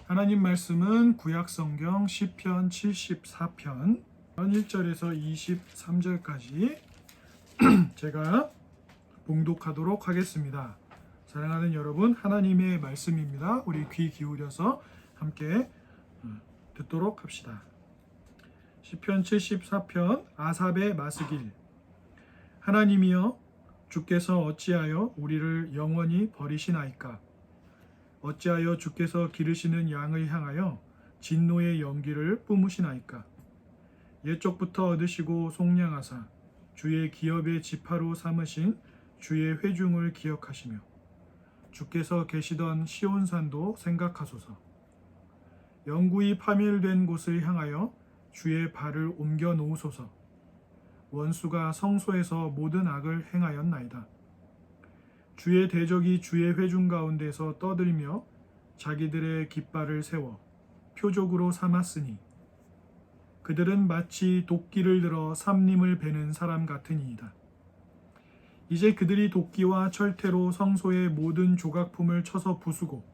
하나님 말씀은 구약성경 시편 74편 1절에서 23절까지 제가 봉독하도록 하겠습니다. 사랑하는 여러분, 하나님의 말씀입니다. 우리 귀 기울여서 함께 듣도록 합시다. 시편 74편 아삽의 마스길. 하나님이여, 주께서 어찌하여 우리를 영원히 버리시나이까? 어찌하여 주께서 기르시는 양을 향하여 진노의 연기를 뿜으시나이까? 옛적부터 얻으시고 속량하사 주의 기업의 지파로 삼으신 주의 회중을 기억하시며 주께서 계시던 시온산도 생각하소서. 영구히 파멸된 곳을 향하여 주의 발을 옮겨 놓으소서. 원수가 성소에서 모든 악을 행하였나이다. 주의 대적이 주의 회중 가운데서 떠들며 자기들의 깃발을 세워 표적으로 삼았으니 그들은 마치 도끼를 들어 삼림을 베는 사람 같으니이다. 이제 그들이 도끼와 철퇴로 성소의 모든 조각품을 쳐서 부수고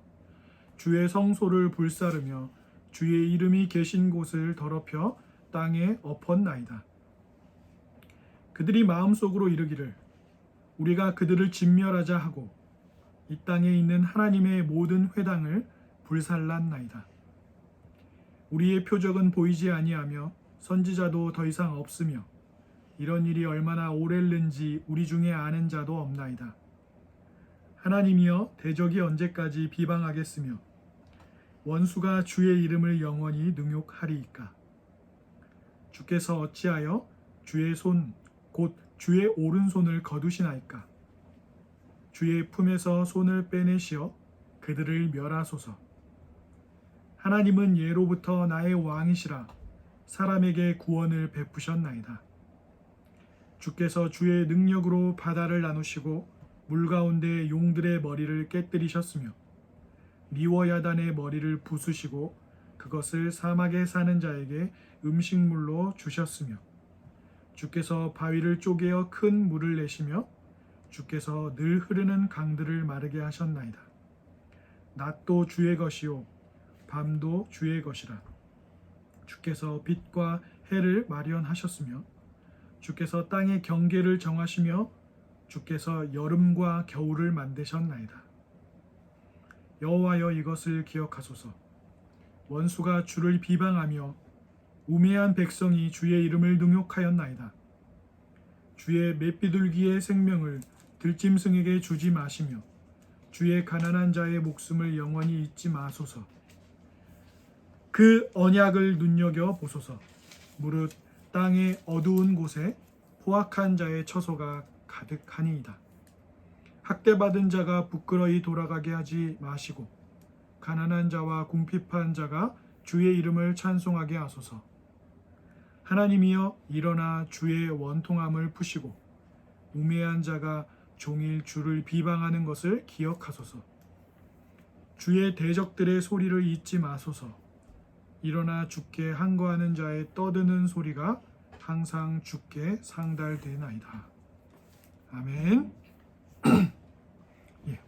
주의 성소를 불사르며 주의 이름이 계신 곳을 더럽혀 땅에 엎었나이다. 그들이 마음속으로 이르기를 우리가 그들을 진멸하자 하고 이 땅에 있는 하나님의 모든 회당을 불살랐나이다. 우리의 표적은 보이지 아니하며 선지자도 더 이상 없으며 이런 일이 얼마나 오랬는지 우리 중에 아는 자도 없나이다. 하나님이여, 대적이 언제까지 비방하겠으며 원수가 주의 이름을 영원히 능욕하리이까? 주께서 어찌하여 주의 손 곧 주의 오른손을 거두시나이까? 주의 품에서 손을 빼내시어 그들을 멸하소서. 하나님은 예로부터 나의 왕이시라 사람에게 구원을 베푸셨나이다. 주께서 주의 능력으로 바다를 나누시고 물 가운데 용들의 머리를 깨뜨리셨으며 리워야단의 머리를 부수시고 그것을 사막에 사는 자에게 음식물로 주셨으며 주께서 바위를 쪼개어 큰 물을 내시며 주께서 늘 흐르는 강들을 마르게 하셨나이다. 낮도 주의 것이요 밤도 주의 것이라. 주께서 빛과 해를 마련하셨으며 주께서 땅의 경계를 정하시며 주께서 여름과 겨울을 만드셨나이다. 여호와여, 이것을 기억하소서. 원수가 주를 비방하며 우매한 백성이 주의 이름을 능욕하였나이다. 주의 맷비둘기의 생명을 들짐승에게 주지 마시며 주의 가난한 자의 목숨을 영원히 잊지 마소서. 그 언약을 눈여겨 보소서. 무릇 땅의 어두운 곳에 포악한 자의 처소가 가득하니이다. 학대받은 자가 부끄러이 돌아가게 하지 마시고 가난한 자와 궁핍한 자가 주의 이름을 찬송하게 하소서. 하나님이여, 일어나 주의 원통함을 푸시고 우매한 자가 종일 주를 비방하는 것을 기억하소서. 주의 대적들의 소리를 잊지 마소서. 일어나 주께 항거하는 자의 떠드는 소리가 항상 주께 상달되나이다. 아멘.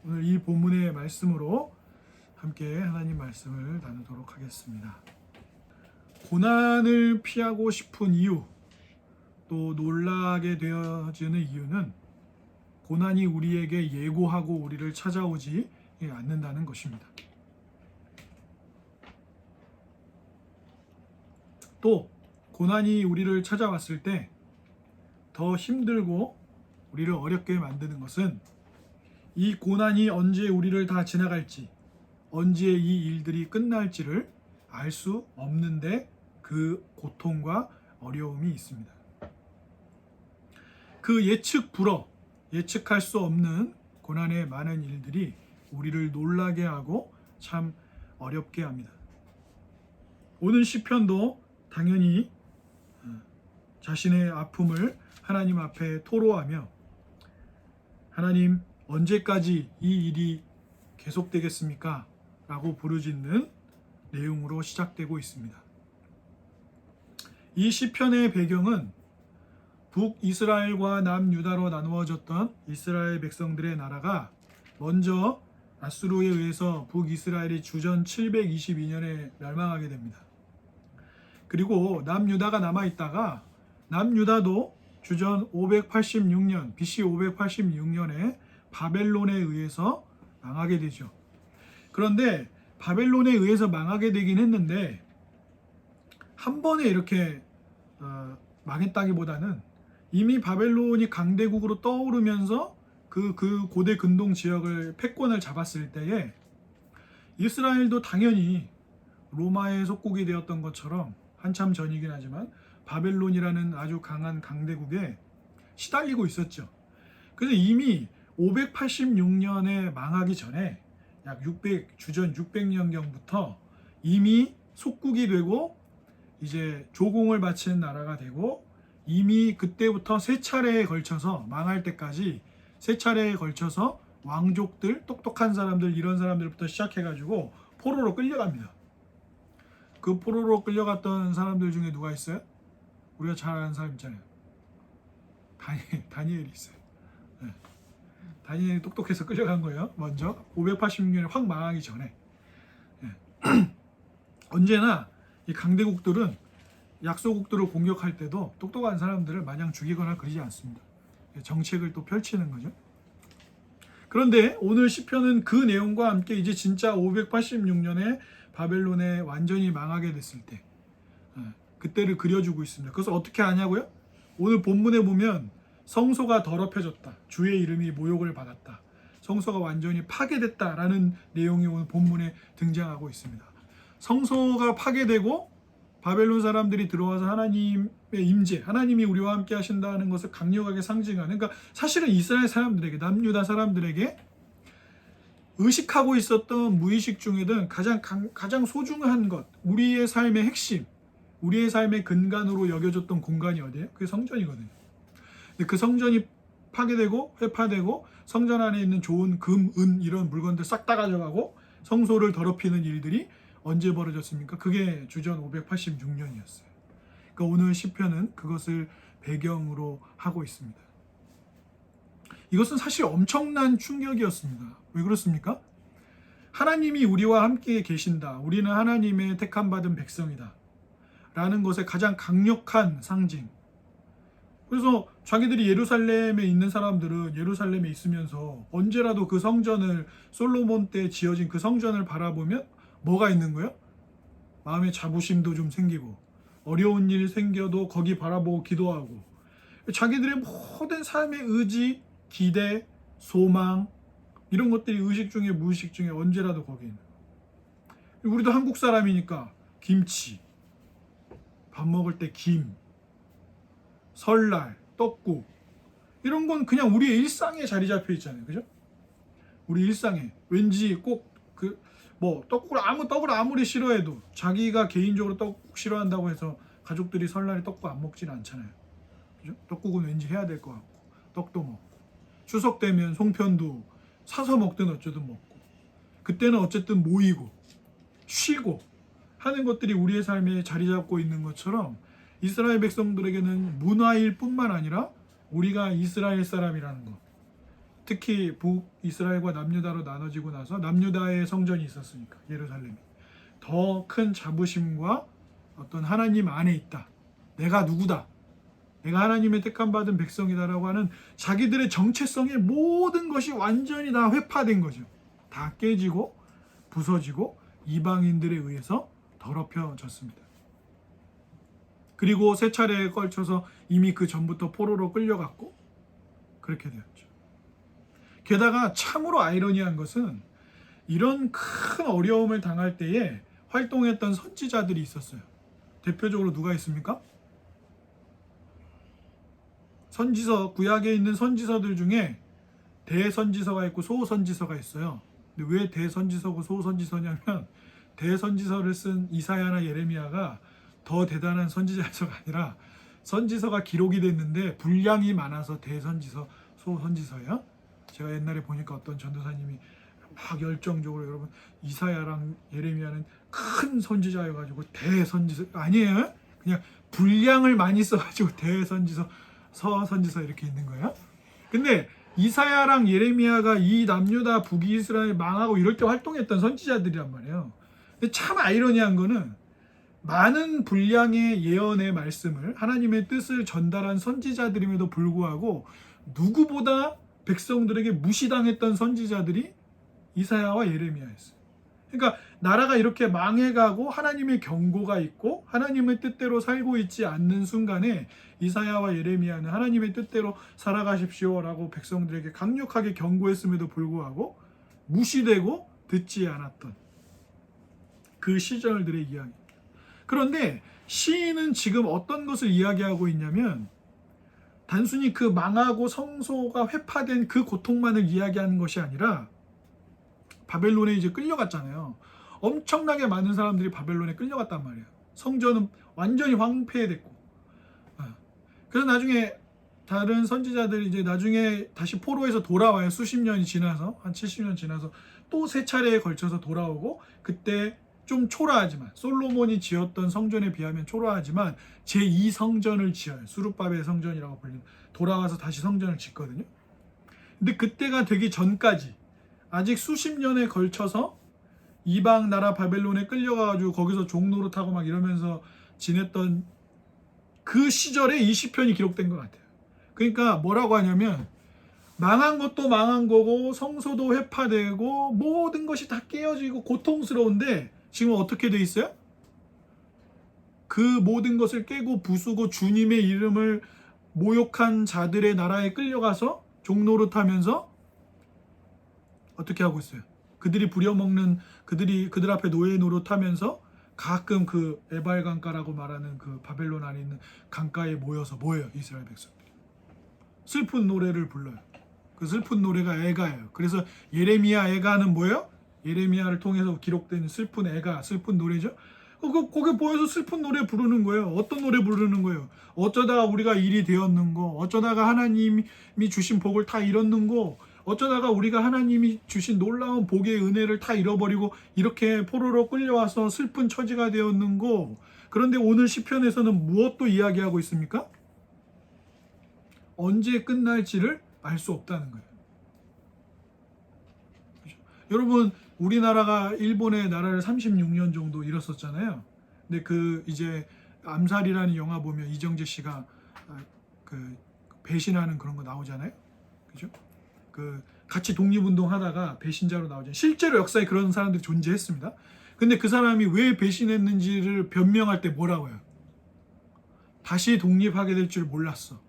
오늘 이 본문의 말씀으로 함께 하나님 말씀을 나누도록 하겠습니다. 고난을 피하고 싶은 이유, 또 놀라게 되어지는 이유는 고난이 우리에게 예고하고 우리를 찾아오지 않는다는 것입니다. 또 고난이 우리를 찾아왔을 때 더 힘들고 우리를 어렵게 만드는 것은 이 고난이 언제 우리를 다 지나갈지, 언제 이 일들이 끝날지를 알 수 없는데 그 고통과 어려움이 있습니다. 그 예측할 수 없는 고난의 많은 일들이 우리를 놀라게 하고 참 어렵게 합니다. 오늘 시편도 당연히 자신의 아픔을 하나님 앞에 토로하며 하나님, 언제까지 이 일이 계속되겠습니까? 라고 부르짖는 내용으로 시작되고 있습니다. 이 시편의 배경은 북이스라엘과 남유다로 나누어졌던 이스라엘 백성들의 나라가 먼저 아수르에 의해서 북이스라엘이 주전 722년에 멸망하게 됩니다. 그리고 남유다가 남아있다가 남유다도 주전 586년 BC 586년에 바벨론에 의해서 망하게 되죠. 그런데 바벨론에 의해서 망하게 되긴 했는데 한 번에 이렇게 망했다기보다는 이미 바벨론이 강대국으로 떠오르면서 그 고대 근동 지역을 패권을 잡았을 때에 이스라엘도 당연히 로마의 속국이 되었던 것처럼 한참 전이긴 하지만 바벨론이라는 아주 강한 강대국에 시달리고 있었죠. 그래서 이미 586년에 망하기 전에 약 주전 600년경부터 이미 속국이 되고 이제 조공을 바치는 나라가 되고 이미 그때부터 세 차례에 걸쳐서 망할 때까지 세 차례에 걸쳐서 왕족들, 똑똑한 사람들 이런 사람들부터 시작해가지고 포로로 끌려갑니다. 그 포로로 끌려갔던 사람들 중에 누가 있어요? 우리가 잘 아는 사람 있잖아요. 다니엘이 있어요. 네. 다니엘이 똑똑해서 끌려간 거예요. 먼저 586년에 확 망하기 전에. 네. 언제나 이 강대국들은 약소국들을 공격할 때도 똑똑한 사람들을 마냥 죽이거나 그러지 않습니다. 정책을 또 펼치는 거죠. 그런데 오늘 시편은 그 내용과 함께 이제 진짜 586년에 바벨론에 완전히 망하게 됐을 때 그때를 그려주고 있습니다. 그래서 어떻게 하냐고요? 오늘 본문에 보면 성소가 더럽혀졌다. 주의 이름이 모욕을 받았다. 성소가 완전히 파괴됐다라는 내용이 오늘 본문에 등장하고 있습니다. 성소가 파괴되고 바벨론 사람들이 들어와서 하나님의 임재, 하나님이 우리와 함께 하신다는 것을 강력하게 상징하는, 그러니까 사실은 이스라엘 사람들에게, 남유다 사람들에게 의식하고 있었던 무의식 중에는 가장 소중한 것, 우리의 삶의 핵심, 우리의 삶의 근간으로 여겨졌던 공간이 어디예요? 그게 성전이거든요. 근데 그 성전이 파괴되고 회파되고 성전 안에 있는 좋은 금, 은 이런 물건들 싹 다 가져가고 성소를 더럽히는 일들이 언제 벌어졌습니까? 그게 주전 586년이었어요. 그러니까 오늘 시편은 그것을 배경으로 하고 있습니다. 이것은 사실 엄청난 충격이었습니다. 왜 그렇습니까? 하나님이 우리와 함께 계신다. 우리는 하나님의 택함받은 백성이다. 라는 것의 가장 강력한 상징. 그래서 자기들이 예루살렘에 있는 사람들은 예루살렘에 있으면서 언제라도 그 성전을 솔로몬 때 지어진 그 성전을 바라보면 뭐가 있는 거예요? 마음의 자부심도 좀 생기고 어려운 일 생겨도 거기 바라보고 기도하고 자기들의 모든 삶의 의지, 기대, 소망 이런 것들이 의식 중에 무의식 중에 언제라도 거기 있는 거예요. 우리도 한국 사람이니까 김치, 밥 먹을 때 김, 설날, 떡국 이런 건 그냥 우리의 일상에 자리 잡혀 있잖아요. 그죠? 우리 일상에 왠지 꼭 떡을 아무리 싫어해도 자기가 개인적으로 떡국 싫어한다고 해서 가족들이 설날에 떡국 안 먹지는 않잖아요. 그죠? 떡국은 왠지 해야 될 것 같고 떡도 먹고 추석 되면 송편도 사서 먹든 어쩌든 먹고 그때는 어쨌든 모이고 쉬고 하는 것들이 우리의 삶에 자리 잡고 있는 것처럼 이스라엘 백성들에게는 문화일 뿐만 아니라 우리가 이스라엘 사람이라는 것, 특히 북이스라엘과 남유다로 나눠지고 나서 남유다의 성전이 있었으니까 예루살렘이 더 큰 자부심과 어떤 하나님 안에 있다. 내가 누구다. 내가 하나님의 택함받은 백성이다라고 하는 자기들의 정체성의 모든 것이 완전히 다 회파된 거죠. 다 깨지고 부서지고 이방인들에 의해서 더럽혀졌습니다. 그리고 세 차례에 걸쳐서 이미 그 전부터 포로로 끌려갔고 그렇게 되었죠. 게다가 참으로 아이러니한 것은 이런 큰 어려움을 당할 때에 활동했던 선지자들이 있었어요. 대표적으로 누가 있습니까? 선지서, 구약에 있는 선지서들 중에 대선지서가 있고 소선지서가 있어요. 근데 왜 대선지서고 소선지서냐면 대선지서를 쓴 이사야나 예레미야가 더 대단한 선지자서가 아니라 선지서가 기록이 됐는데 분량이 많아서 대선지서, 소선지서예요. 제가 옛날에 보니까 어떤 전도사님이 막 열정적으로 여러분 이사야랑 예레미야는 큰 선지자여가지고 대선지서 아니에요. 그냥 분량을 많이 써가지고 대선지서, 서선지서 이렇게 있는 거예요. 근데 이사야랑 예레미야가 이 남유다 북이스라엘 망하고 이럴 때 활동했던 선지자들이란 말이에요. 근데 참 아이러니한 거는 많은 분량의 예언의 말씀을 하나님의 뜻을 전달한 선지자들임에도 불구하고 누구보다 백성들에게 무시당했던 선지자들이 이사야와 예레미야였어요. 그러니까 나라가 이렇게 망해가고 하나님의 경고가 있고 하나님의 뜻대로 살고 있지 않는 순간에 이사야와 예레미야는 하나님의 뜻대로 살아가십시오라고 백성들에게 강력하게 경고했음에도 불구하고 무시되고 듣지 않았던 그 시절들의 이야기. 그런데 시인은 지금 어떤 것을 이야기하고 있냐면 단순히 그 망하고 성소가 회파된 그 고통만을 이야기하는 것이 아니라 바벨론에 이제 끌려갔잖아요. 엄청나게 많은 사람들이 바벨론에 끌려갔단 말이에요. 성전은 완전히 황폐됐고. 그래서 나중에 다른 선지자들이 이제 나중에 다시 포로에서 돌아와요. 수십 년이 지나서 한 70년 지나서 또 세 차례에 걸쳐서 돌아오고 그때 좀 초라하지만 솔로몬이 지었던 성전에 비하면 초라하지만 제2성전을 지어요. 수룹바벨 성전이라고 불리는 돌아와서 다시 성전을 짓거든요. 근데 그때가 되기 전까지 아직 수십 년에 걸쳐서 이방 나라 바벨론에 끌려가가지고 거기서 종노릇하고 막 이러면서 지냈던 그 시절에 이 시편이 기록된 것 같아요. 그러니까 뭐라고 하냐면 망한 것도 망한 거고 성소도 회파되고 모든 것이 다 깨어지고 고통스러운데 지금 어떻게 돼 있어요? 그 모든 것을 깨고 부수고 주님의 이름을 모욕한 자들의 나라에 끌려가서 종노릇하면서 어떻게 하고 있어요? 그들이 부려먹는 그들 앞에 노예 노릇하면서 가끔 그 에발 강가라고 말하는 그 바벨론 안에 있는 강가에 모여서 뭐예요? 이스라엘 백성들이 슬픈 노래를 불러요. 그 슬픈 노래가 애가예요. 그래서 예레미야 애가는 뭐예요? 예레미야를 통해서 기록된 슬픈 애가 슬픈 노래죠. 거기 보여서 슬픈 노래 부르는 거예요. 어떤 노래 부르는 거예요? 어쩌다가 우리가 일이 되었는고, 어쩌다가 하나님이 주신 복을 다 잃었는고, 어쩌다가 우리가 하나님이 주신 놀라운 복의 은혜를 다 잃어버리고 이렇게 포로로 끌려와서 슬픈 처지가 되었는고. 그런데 오늘 시편에서는 무엇도 이야기하고 있습니까? 언제 끝날지를 알 수 없다는 거예요. 그렇죠? 여러분 우리나라가 일본의 나라를 36년 정도 잃었었잖아요. 근데 그 이제 암살이라는 영화 보면 이정재 씨가 그 배신하는 그런 거 나오잖아요. 그죠? 그 같이 독립운동 하다가 배신자로 나오잖아요. 실제로 역사에 그런 사람들이 존재했습니다. 근데 그 사람이 왜 배신했는지를 변명할 때 뭐라고 해요? 다시 독립하게 될 줄 몰랐어.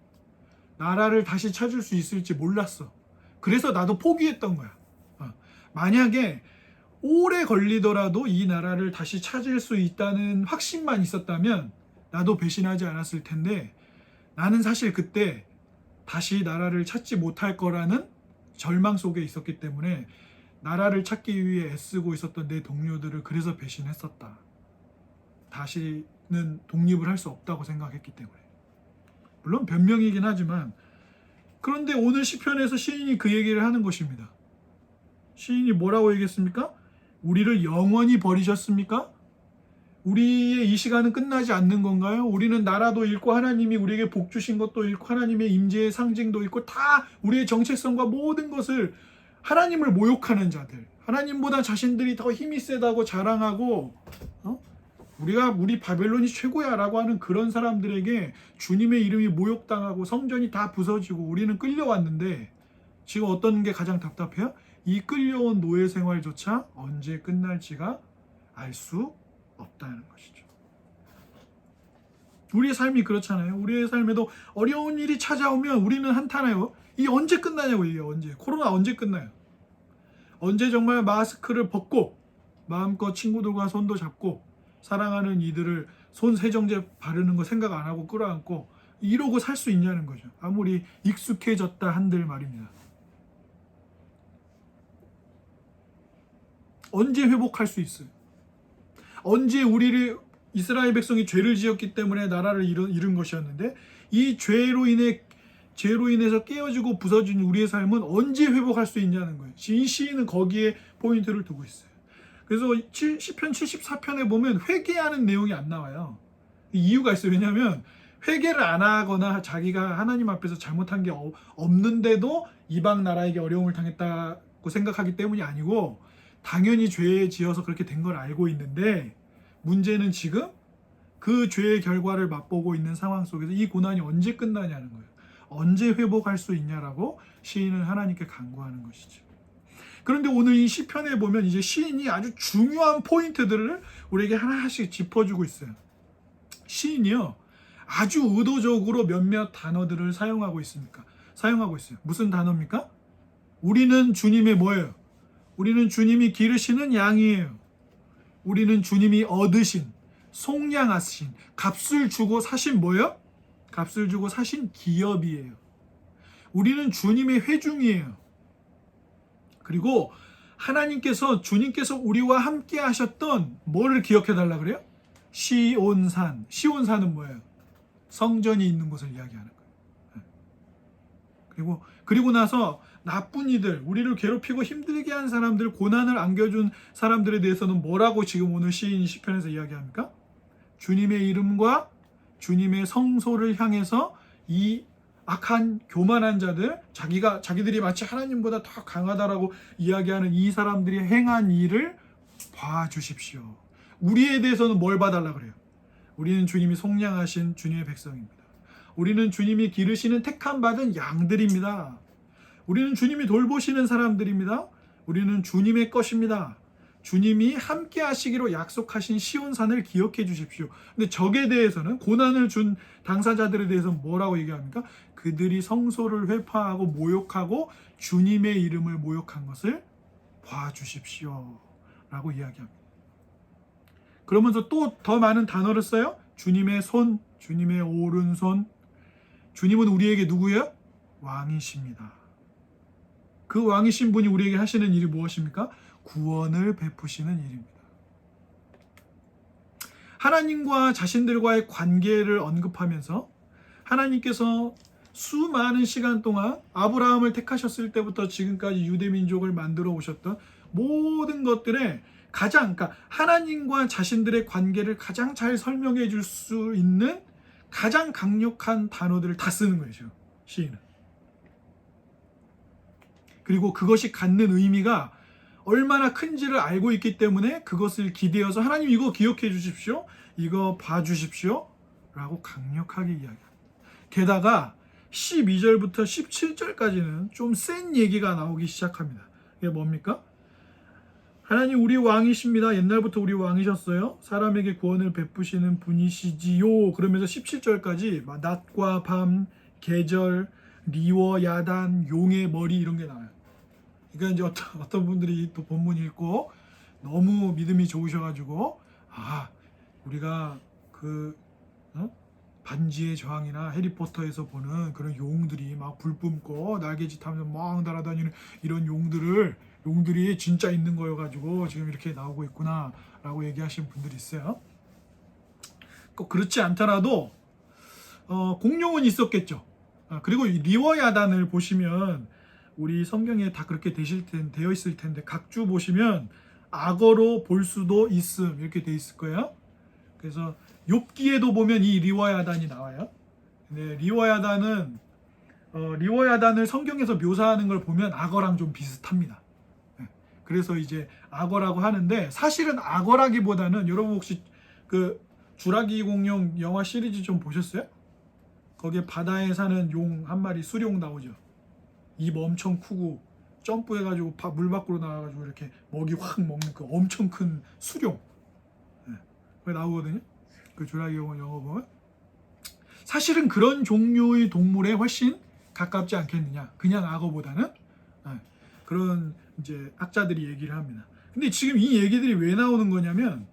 나라를 다시 찾을 수 있을지 몰랐어. 그래서 나도 포기했던 거야. 만약에 오래 걸리더라도 이 나라를 다시 찾을 수 있다는 확신만 있었다면 나도 배신하지 않았을 텐데 나는 사실 그때 다시 나라를 찾지 못할 거라는 절망 속에 있었기 때문에 나라를 찾기 위해 애쓰고 있었던 내 동료들을 그래서 배신했었다. 다시는 독립을 할 수 없다고 생각했기 때문에. 물론 변명이긴 하지만 그런데 오늘 시편에서 시인이 그 얘기를 하는 것입니다. 시인이 뭐라고 얘기했습니까? 우리를 영원히 버리셨습니까? 우리의 이 시간은 끝나지 않는 건가요? 우리는 나라도 잃고 하나님이 우리에게 복 주신 것도 잃고 하나님의 임재의 상징도 잃고 다 우리의 정체성과 모든 것을 하나님을 모욕하는 자들, 하나님보다 자신들이 더 힘이 세다고 자랑하고 우리 바벨론이 최고야 라고 하는 그런 사람들에게 주님의 이름이 모욕당하고 성전이 다 부서지고 우리는 끌려왔는데 지금 어떤 게 가장 답답해요? 이 끌려온 노예 생활조차 언제 끝날지가 알 수 없다는 것이죠. 우리의 삶이 그렇잖아요. 우리의 삶에도 어려운 일이 찾아오면 우리는 한탄해요. 이 언제 끝나냐고. 이게 언제, 코로나 언제 끝나요? 언제 정말 마스크를 벗고 마음껏 친구들과 손도 잡고 사랑하는 이들을 손 세정제 바르는 거 생각 안 하고 끌어안고 이러고 살 수 있냐는 거죠. 아무리 익숙해졌다 한들 말입니다. 언제 회복할 수 있어요? 언제 이스라엘 백성이 죄를 지었기 때문에 나라를 잃은 것이었는데 이 죄로 인해서 깨어지고 부서진 우리의 삶은 언제 회복할 수 있냐는 거예요. 이 시인은 거기에 포인트를 두고 있어요. 그래서 시편 74편에 보면 회개하는 내용이 안 나와요. 이유가 있어요. 왜냐하면 회개를 안 하거나 자기가 하나님 앞에서 잘못한 게 없는데도 이방 나라에게 어려움을 당했다고 생각하기 때문이 아니고 당연히 죄에 지어서 그렇게 된 걸 알고 있는데 문제는 지금 그 죄의 결과를 맛보고 있는 상황 속에서 이 고난이 언제 끝나냐는 거예요. 언제 회복할 수 있냐라고 시인은 하나님께 간구하는 것이죠. 그런데 오늘 이 시편에 보면 이제 시인이 아주 중요한 포인트들을 우리에게 하나씩 짚어주고 있어요. 시인이요, 아주 의도적으로 몇몇 단어들을 사용하고 있습니까? 사용하고 있어요. 무슨 단어입니까? 우리는 주님의 뭐예요? 우리는 주님이 기르시는 양이에요. 우리는 주님이 얻으신, 속량하신, 값을 주고 사신 뭐예요? 값을 주고 사신 기업이에요. 우리는 주님의 회중이에요. 그리고 하나님께서, 주님께서 우리와 함께 하셨던 뭐를 기억해 달라 그래요? 시온산. 시온산은 뭐예요? 성전이 있는 곳을 이야기하는 거예요. 그리고 나서 나쁜 이들, 우리를 괴롭히고 힘들게 한 사람들, 고난을 안겨준 사람들에 대해서는 뭐라고 지금 오늘 시인이 시편에서 이야기합니까? 주님의 이름과 주님의 성소를 향해서 이 악한 교만한 자들, 자기들이 마치 하나님보다 더 강하다라고 이야기하는 이 사람들이 행한 일을 봐주십시오. 우리에 대해서는 뭘 봐달라 그래요? 우리는 주님이 속량하신 주님의 백성입니다. 우리는 주님이 기르시는 택함 받은 양들입니다. 우리는 주님이 돌보시는 사람들입니다. 우리는 주님의 것입니다. 주님이 함께 하시기로 약속하신 시온산을 기억해 주십시오. 근데 적에 대해서는, 고난을 준 당사자들에 대해서는 뭐라고 얘기합니까? 그들이 성소를 회파하고 모욕하고 주님의 이름을 모욕한 것을 봐주십시오 라고 이야기합니다. 그러면서 또 더 많은 단어를 써요. 주님의 손, 주님의 오른손. 주님은 우리에게 누구예요? 왕이십니다. 그 왕이신 분이 우리에게 하시는 일이 무엇입니까? 구원을 베푸시는 일입니다. 하나님과 자신들과의 관계를 언급하면서 하나님께서 수많은 시간 동안 아브라함을 택하셨을 때부터 지금까지 유대민족을 만들어 오셨던 모든 것들의 그러니까 하나님과 자신들의 관계를 가장 잘 설명해 줄 수 있는 가장 강력한 단어들을 다 쓰는 거예요, 시인은. 그리고 그것이 갖는 의미가 얼마나 큰지를 알고 있기 때문에 그것을 기대어서 하나님 이거 기억해 주십시오, 이거 봐주십시오 라고 강력하게 이야기합니다. 게다가 12절부터 17절까지는 좀 센 얘기가 나오기 시작합니다. 이게 뭡니까? 하나님 우리 왕이십니다. 옛날부터 우리 왕이셨어요. 사람에게 구원을 베푸시는 분이시지요. 그러면서 17절까지 낮과 밤, 계절, 리워, 야단, 용의 머리 이런 게 나와요. 그러니까 이제 어떤 분들이 또 본문 읽고 너무 믿음이 좋으셔가지고 우리가 반지의 저항이나 해리포터에서 보는 그런 용들이 막 불 뿜고 날개짓 하면서 막 날아다니는 이런 용들이 진짜 있는 거여가지고 지금 이렇게 나오고 있구나 라고 얘기하시는 분들이 있어요. 꼭 그렇지 않더라도 공룡은 있었겠죠. 그리고 리워야단을 보시면 우리 성경에 다 그렇게 되어 있을 텐데 각주 보시면 악어로 볼 수도 있음 이렇게 돼 있을 거예요. 그래서 욥기에도 보면 이 리워야단이 나와요. 근데 리워야단을 성경에서 묘사하는 걸 보면 악어랑 좀 비슷합니다. 그래서 이제 악어라고 하는데 사실은 악어라기보다는, 여러분 혹시 그 주라기 공룡 영화 시리즈 좀 보셨어요? 거기에 바다에 사는 용 한 마리, 수룡 나오죠. 입 엄청 크고 점프해가지고 물 밖으로 나와가지고 이렇게 먹이 확 먹는 그 엄청 큰 수룡. 그게 나오거든요. 그 주라기 영화 보면 사실은 그런 종류의 동물에 훨씬 가깝지 않겠느냐. 그냥 악어보다는. 그런 이제 학자들이 얘기를 합니다. 근데 지금 이 얘기들이 왜 나오는 거냐면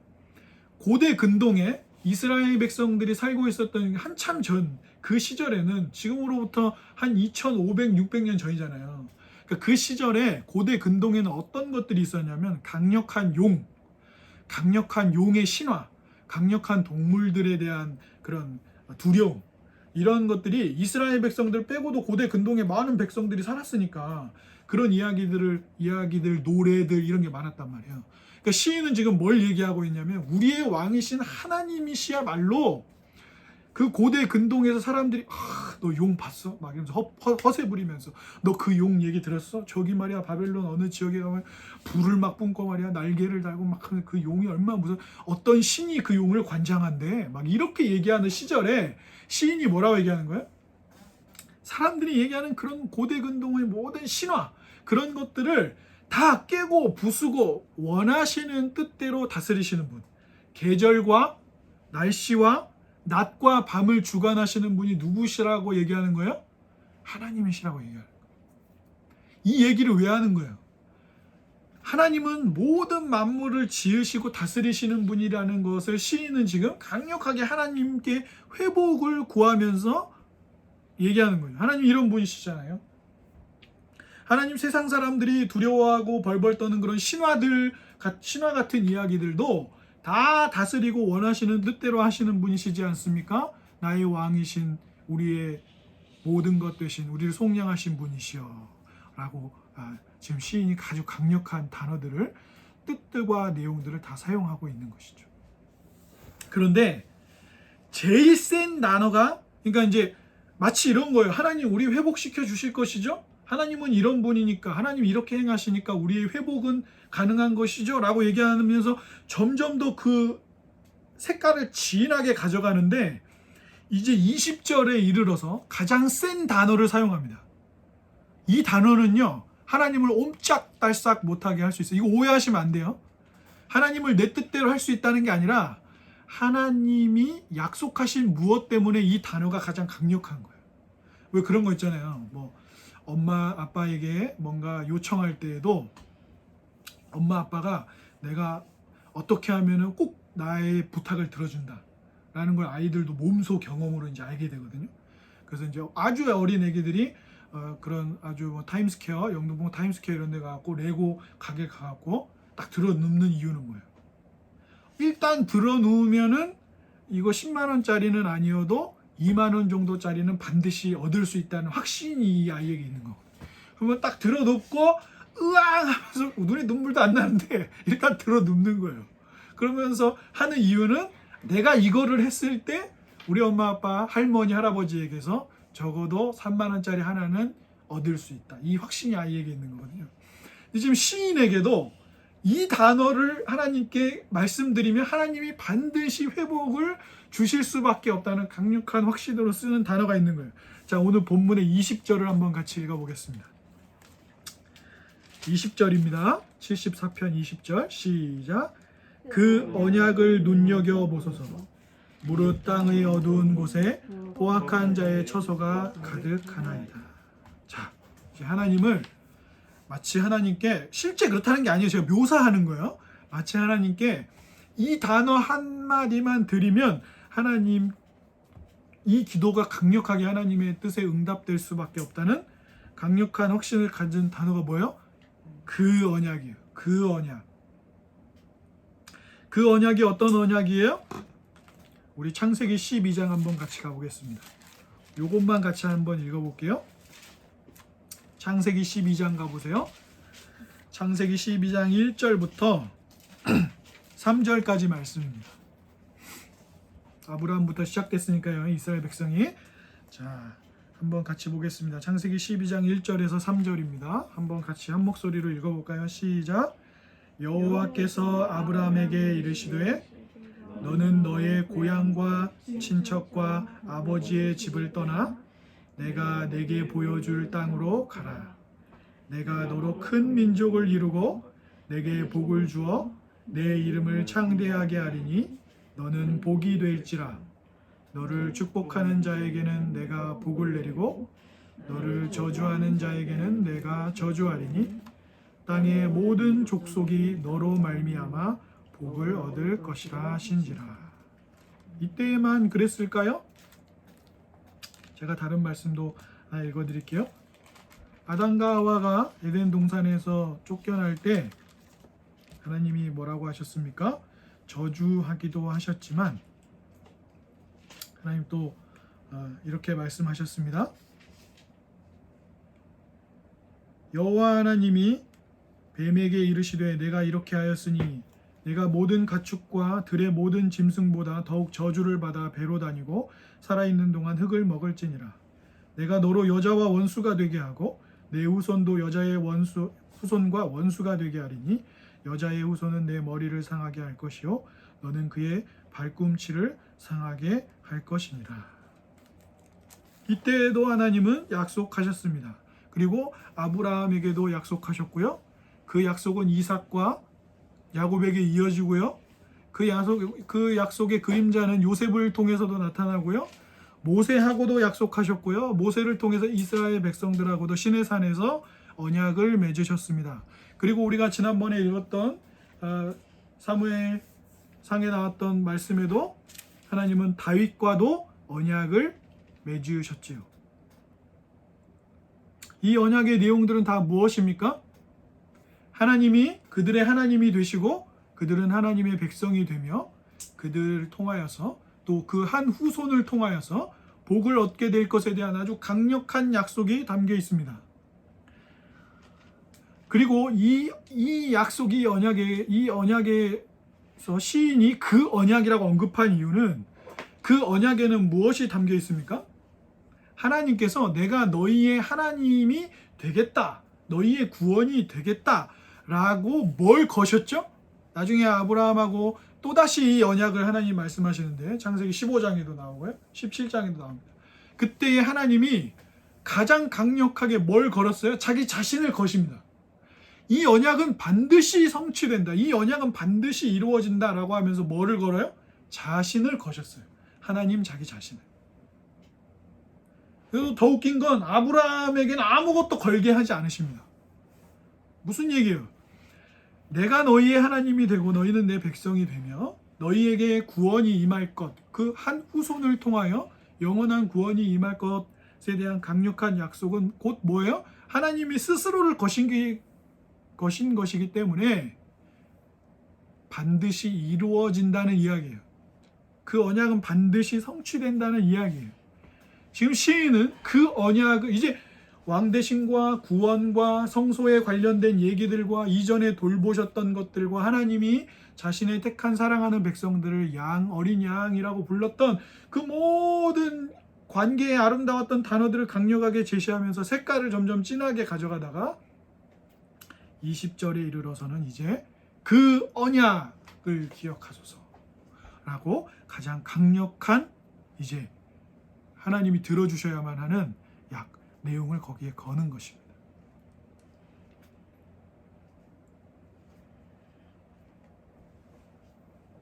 고대 근동에 이스라엘 백성들이 살고 있었던 한참 전 그 시절에는 지금으로부터 한 2500, 600년 전이잖아요. 그러니까 그 시절에 고대 근동에는 어떤 것들이 있었냐면 강력한 용의 신화, 강력한 동물들에 대한 그런 두려움, 이런 것들이 이스라엘 백성들 빼고도 고대 근동에 많은 백성들이 살았으니까 그런 이야기들, 노래들 이런 게 많았단 말이에요. 그러니까 시인은 지금 뭘 얘기하고 있냐면 우리의 왕이신 하나님이시야말로 그 고대 근동에서 사람들이 너 용 봤어? 막 이러면서 허세 부리면서 너 그 용 얘기 들었어? 저기 말이야 바벨론 어느 지역에 가면 불을 막 뿜고 말이야 날개를 달고 막 하는 그 용이 얼마나 무슨 어떤 신이 그 용을 관장한대 막 이렇게 얘기하는 시절에 시인이 뭐라고 얘기하는 거야? 사람들이 얘기하는 그런 고대 근동의 모든 신화 그런 것들을 다 깨고 부수고 원하시는 뜻대로 다스리시는 분, 계절과 날씨와 낮과 밤을 주관하시는 분이 누구시라고 얘기하는 거예요? 하나님이시라고 얘기하는 거예요. 이 얘기를 왜 하는 거예요? 하나님은 모든 만물을 지으시고 다스리시는 분이라는 것을 시인은 지금 강력하게 하나님께 회복을 구하면서 얘기하는 거예요. 하나님 이런 분이시잖아요. 하나님 세상 사람들이 두려워하고 벌벌 떠는 그런 신화 같은 이야기들도 다 다스리고 원하시는 뜻대로 하시는 분이시지 않습니까? 나의 왕이신 우리의 모든 것 되신 우리를 속량하신 분이시여 라고 지금 시인이 아주 강력한 단어들을 뜻과 내용들을 다 사용하고 있는 것이죠. 그런데 제일 센 단어가 그러니까 이제 마치 이런 거예요. 하나님 우리 회복시켜 주실 것이죠? 하나님은 이런 분이니까 하나님 이렇게 행하시니까 우리의 회복은 가능한 것이죠? 라고 얘기하면서 점점 더 그 색깔을 진하게 가져가는데 이제 20절에 이르러서 가장 센 단어를 사용합니다. 이 단어는요. 하나님을 옴짝달싹 못하게 할 수 있어요. 이거 오해하시면 안 돼요. 하나님을 내 뜻대로 할 수 있다는 게 아니라 하나님이 약속하신 무엇 때문에 이 단어가 가장 강력한 거예요. 왜 그런 거 있잖아요. 뭐 엄마 아빠에게 뭔가 요청할 때에도 엄마 아빠가 내가 어떻게 하면은 꼭 나의 부탁을 들어준다 라는 걸 아이들도 몸소 경험으로 이제 알게 되거든요. 그래서 이제 아주 어린 애기들이 그런 아주 뭐 타임스퀘어, 영등포 타임스퀘어 이런 데 가갖고 레고 가게 가갖고 딱 들어 눕는 이유는 뭐예요? 일단 들어 누우면은 이거 10만 원짜리는 아니어도 2만 원 정도짜리는 반드시 얻을 수 있다는 확신이 이 아이에게 있는 거고. 그러면 딱 들어 눕고 으앙 하면서 눈에 눈물도 안 나는데 일단 들어 눕는 거예요. 그러면서 하는 이유는 내가 이거를 했을 때 우리 엄마 아빠 할머니 할아버지에게서 적어도 3만 원짜리 하나는 얻을 수 있다. 이 확신이 아이에게 있는 거거든요. 지금 시인에게도 이 단어를 하나님께 말씀드리면 하나님이 반드시 회복을 주실 수밖에 없다는 강력한 확신으로 쓰는 단어가 있는 거예요. 자, 오늘 본문의 20절을 한번 같이 읽어보겠습니다. 20절입니다. 74편 20절 시작. 그 언약을 눈여겨보소서. 무릇 땅의 어두운 곳에 포악한 자의 처소가 가득하나이다. 자, 하나님을 마치 하나님께 실제 그렇다는 게 아니에요. 제가 묘사하는 거예요. 마치 하나님께 이 단어 한마디만 드리면 하나님 이 기도가 강력하게 하나님의 뜻에 응답될 수밖에 없다는 강력한 확신을 가진 단어가 뭐예요? 그 언약이에요. 그 언약. 그 언약이 어떤 언약이에요? 우리 창세기 12장 한번 같이 가보겠습니다. 요것만 같이 한번 읽어볼게요. 창세기 12장 가보세요. 창세기 12장 1절부터 3절까지 말씀입니다. 아브라함부터 시작됐으니까요. 이스라엘 백성이. 자, 한번 같이 보겠습니다. 창세기 12장 1절에서 3절입니다. 한번 같이 한 목소리로 읽어볼까요? 시작. 여호와께서 아브라함에게 이르시되 너는 너의 고향과 친척과 아버지의 집을 떠나 내가 내게 보여줄 땅으로 가라. 내가 너로 큰 민족을 이루고 내게 복을 주어 내 이름을 창대하게 하리니 너는 복이 될지라. 너를 축복하는 자에게는 내가 복을 내리고 너를 저주하는 자에게는 내가 저주하리니 땅의 모든 족속이 너로 말미암아 복을 얻을 것이라 하신지라. 이때만 그랬을까요? 제가 다른 말씀도 하나 읽어드릴게요. 아담과 하와가 에덴 동산에서 쫓겨날 때 하나님이 뭐라고 하셨습니까? 저주하기도 하셨지만 하나님 또 이렇게 말씀하셨습니다. 여호와 하나님이 뱀에게 이르시되 내가 이렇게 하였으니 내가 모든 가축과 들의 모든 짐승보다 더욱 저주를 받아 배로 다니고 살아있는 동안 흙을 먹을지니라. 내가 너로 여자와 원수가 되게 하고 내 후손도 여자의 후손과 원수가 되게 하리니 여자의 후손은 내 머리를 상하게 할 것이요 너는 그의 발꿈치를 상하게 할 것이니라. 이때에도 하나님은 약속하셨습니다. 그리고 아브라함에게도 약속하셨고요. 그 약속은 이삭과 야곱에게 이어지고요. 그 약속의 그림자는 요셉을 통해서도 나타나고요. 모세하고도 약속하셨고요. 모세를 통해서 이스라엘 백성들하고도 시내 산에서 언약을 맺으셨습니다. 그리고 우리가 지난번에 읽었던 사무엘 상에 나왔던 말씀에도 하나님은 다윗과도 언약을 맺으셨지요. 이 언약의 내용들은 다 무엇입니까? 하나님이 그들의 하나님이 되시고 그들은 하나님의 백성이 되며 그들을 통하여서 또 그 한 후손을 통하여서 복을 얻게 될 것에 대한 아주 강력한 약속이 담겨 있습니다. 그리고 이 약속이 이 언약에서 시인이 그 언약이라고 언급한 이유는 그 언약에는 무엇이 담겨 있습니까? 하나님께서 내가 너희의 하나님이 되겠다, 너희의 구원이 되겠다 라고 뭘 거셨죠? 나중에 아브라함하고 또다시 이 언약을 하나님 말씀하시는데 창세기 15장에도 나오고요 17장에도 나옵니다. 그때에 하나님이 가장 강력하게 뭘 걸었어요? 자기 자신을 거십니다. 이 언약은 반드시 성취된다, 이 언약은 반드시 이루어진다 라고 하면서 뭐를 걸어요? 자신을 거셨어요. 하나님 자기 자신을. 그래서 더 웃긴 건 아브라함에게는 아무것도 걸게 하지 않으십니다. 무슨 얘기예요? 내가 너희의 하나님이 되고 너희는 내 백성이 되며 너희에게 구원이 임할 것, 그 한 후손을 통하여 영원한 구원이 임할 것에 대한 강력한 약속은 곧 뭐예요? 하나님이 스스로를 거신 것이기 때문에 반드시 이루어진다는 이야기예요. 그 언약은 반드시 성취된다는 이야기예요. 지금 시인은 그 언약을 이제 왕대신과 구원과 성소에 관련된 얘기들과 이전에 돌보셨던 것들과 하나님이 자신의 택한 사랑하는 백성들을 어린 양이라고 불렀던 그 모든 관계에 아름다웠던 단어들을 강력하게 제시하면서 색깔을 점점 진하게 가져가다가 20절에 이르러서는 이제 그 언약을 기억하소서 라고 가장 강력한 이제 하나님이 들어주셔야만 하는 내용을 거기에 거는 것입니다.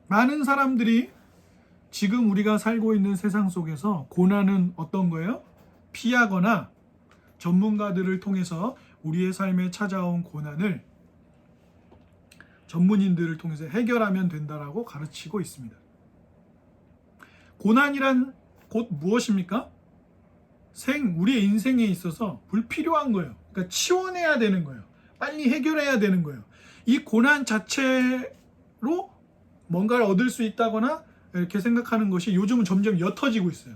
많은 사람들이 지금 우리가 살고 있는 세상 속에서 고난은 어떤 거예요? 피하거나 전문가들을 통해서 우리의 삶에 찾아온 고난을 전문인들을 통해서 해결하면 된다라고 가르치고 있습니다. 고난이란 곧 무엇입니까? 우리의 인생에 있어서 불필요한 거예요. 그러니까 치워내야 되는 거예요. 빨리 해결해야 되는 거예요. 이 고난 자체로 뭔가를 얻을 수 있다거나 이렇게 생각하는 것이 요즘은 점점 옅어지고 있어요.